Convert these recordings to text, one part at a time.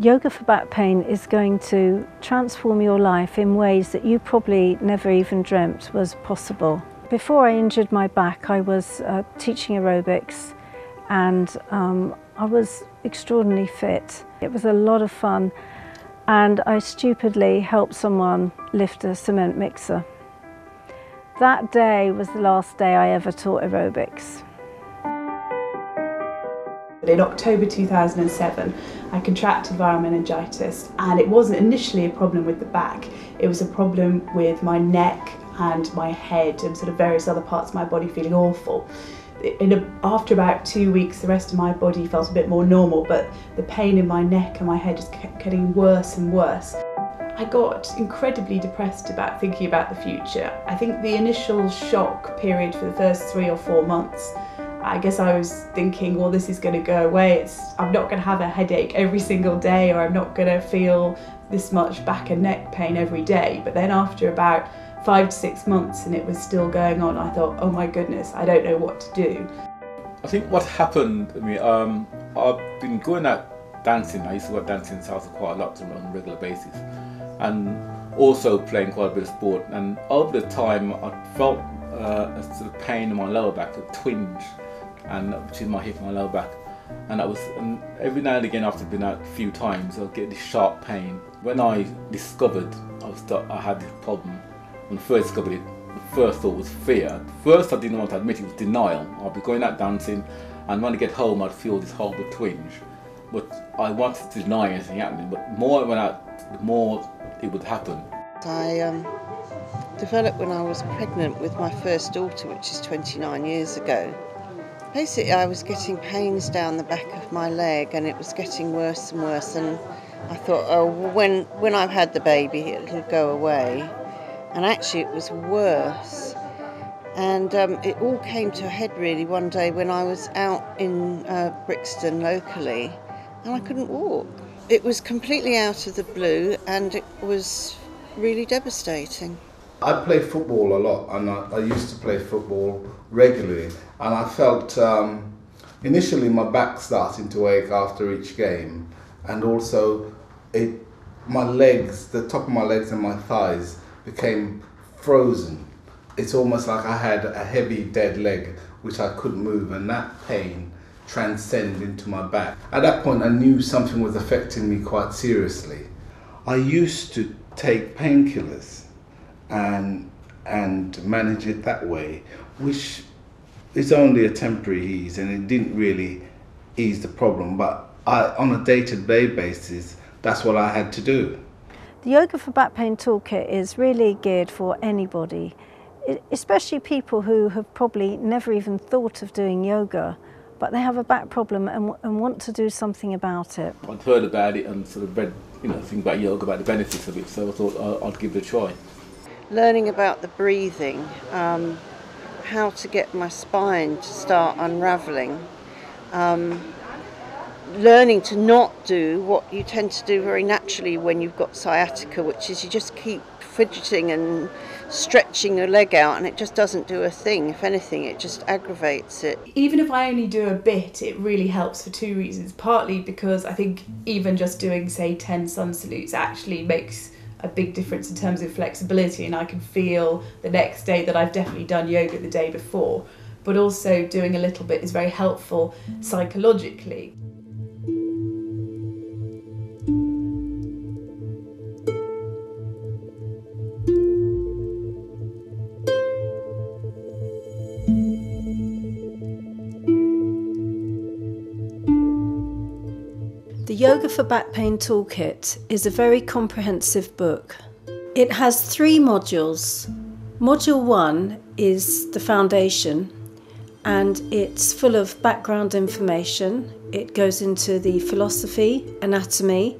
Yoga for back pain is going to transform your life in ways that you probably never even dreamt was possible. Before I injured my back, I was teaching aerobics, and I was extraordinarily fit. It was a lot of fun, and I stupidly helped someone lift a cement mixer. That day was the last day I ever taught aerobics. In October 2007, I contracted viral meningitis, and it wasn't initially a problem with the back. It was a problem with my neck and my head and sort of various other parts of my body feeling awful. After about 2 weeks, the rest of my body felt a bit more normal, but the pain in my neck and my head just kept getting worse and worse. I got incredibly depressed about thinking about the future. I think the initial shock period for the first 3 or 4 months, I guess I was thinking, well, this is going to go away. I'm not going to have a headache every single day, or I'm not going to feel this much back and neck pain every day. But then after about 5 to 6 months and it was still going on, I thought, oh my goodness, I don't know what to do. I think what happened, I've been going out dancing. I used to go out dancing in South quite a lot on a regular basis, and also playing quite a bit of sport. And over the time, I felt a sort of pain in my lower back, a twinge, and between my hip and my lower back. And every now and again, after being out a few times, I'll get this sharp pain. When I discovered I had this problem, when I first discovered it, the first thought was fear. At first, I didn't want to admit it, was denial. I'd be going out dancing, and when I get home, I'd feel this horrible twinge. But I wanted to deny anything happening, but the more I went out, the more it would happen. I developed when I was pregnant with my first daughter, which is 29 years ago. Basically, I was getting pains down the back of my leg, and it was getting worse and worse, and I thought, oh, when I've had the baby, it'll go away. And actually it was worse. And it all came to a head really one day when I was out in Brixton locally, and I couldn't walk. It was completely out of the blue, and it was really devastating. I play football a lot, and I used to play football regularly, and I felt initially my back starting to ache after each game, and also my legs, the top of my legs and my thighs became frozen. It's almost like I had a heavy dead leg which I couldn't move, and that pain transcended into my back. At that point I knew something was affecting me quite seriously. I used to take painkillers and manage it that way, which is only a temporary ease, and it didn't really ease the problem, but on a day-to-day basis, that's what I had to do. The Yoga for Back Pain Toolkit is really geared for anybody, especially people who have probably never even thought of doing yoga, but they have a back problem and want to do something about it. I'd heard about it and sort of read, things about yoga, about the benefits of it, so I thought I'd give it a try. Learning about the breathing, how to get my spine to start unravelling, learning to not do what you tend to do very naturally when you've got sciatica, which is you just keep fidgeting and stretching your leg out, and it just doesn't do a thing. If anything, it just aggravates it. Even if I only do a bit, it really helps for 2 reasons. Partly because I think even just doing, say, 10 sun salutes actually makes a big difference in terms of flexibility, and I can feel the next day that I've definitely done yoga the day before. But also doing a little bit is very helpful psychologically. The Yoga for Back Pain Toolkit is a very comprehensive book. It has 3 modules. Module 1 is the foundation, and it's full of background information. It goes into the philosophy, anatomy,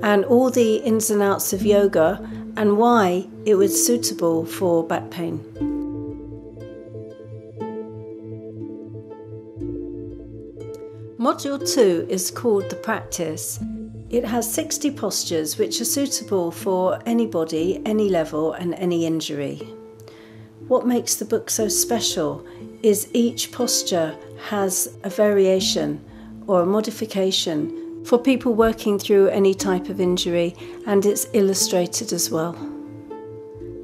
and all the ins and outs of yoga and why it was suitable for back pain. Module 2 is called The Practice. It has 60 postures which are suitable for anybody, any level and any injury. What makes the book so special is each posture has a variation or a modification for people working through any type of injury, and it's illustrated as well.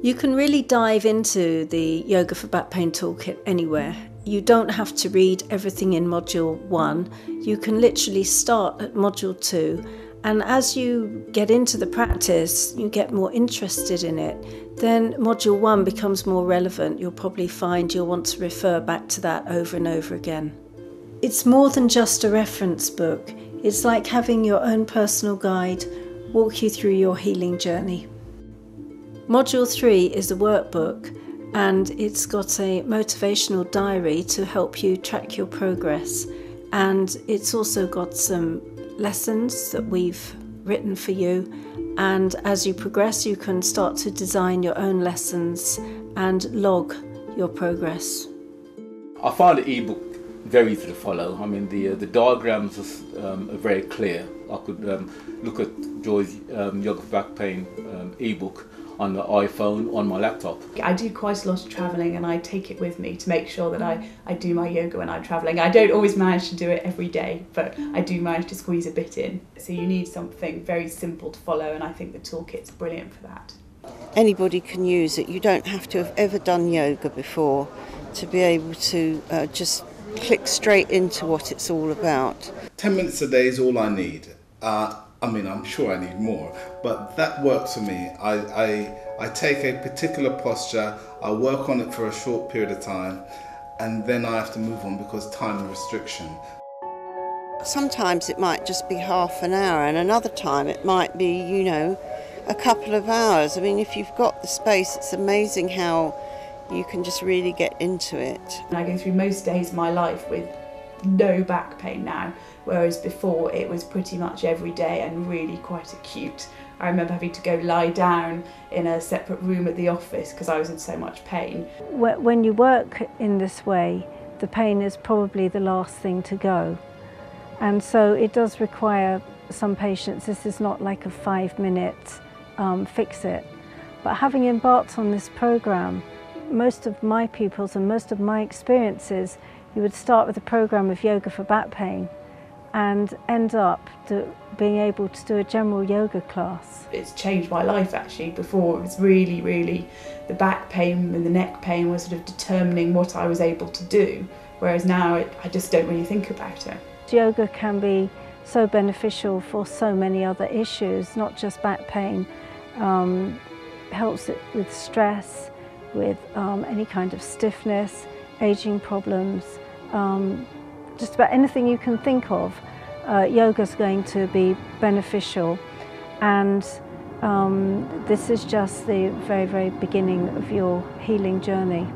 You can really dive into the Yoga for Back Pain toolkit anywhere. You don't have to read everything in Module 1. You can literally start at Module 2, and as you get into the practice, you get more interested in it, then Module 1 becomes more relevant. You'll probably find you'll want to refer back to that over and over again. It's more than just a reference book. It's like having your own personal guide walk you through your healing journey. Module 3 is a workbook, and it's got a motivational diary to help you track your progress. And it's also got some lessons that we've written for you. And as you progress, you can start to design your own lessons and log your progress. I find the eBook very easy to follow. I mean, the diagrams are very clear. I could look at Joy's Yoga for Back Pain eBook on the iPhone, on my laptop. I do quite a lot of travelling, and I take it with me to make sure that I do my yoga when I'm travelling. I don't always manage to do it every day, but I do manage to squeeze a bit in. So you need something very simple to follow, and I think the toolkit's brilliant for that. Anybody can use it. You don't have to have ever done yoga before to be able to just click straight into what it's all about. 10 minutes a day is all I need. I mean, I'm sure I need more, but that works for me. I take a particular posture, I work on it for a short period of time, and then I have to move on because time restriction. Sometimes it might just be half an hour, and another time it might be, you know, a couple of hours. I mean, if you've got the space, it's amazing how you can just really get into it. And I go through most days of my life with no back pain now, whereas before it was pretty much every day and really quite acute. I remember having to go lie down in a separate room at the office because I was in so much pain. When you work in this way, the pain is probably the last thing to go. And so it does require some patience. This is not like a 5-minute fix it. But having embarked on this program, most of my pupils and most of my experiences, you would start with a program of yoga for back pain and end up being able to do a general yoga class. It's changed my life actually. Before it was really the back pain and the neck pain was sort of determining what I was able to do, whereas now I just don't really think about it. Yoga can be so beneficial for so many other issues, not just back pain. Helps it with stress, with any kind of stiffness, aging problems, just about anything you can think of. Yoga's going to be beneficial, and this is just the very beginning of your healing journey.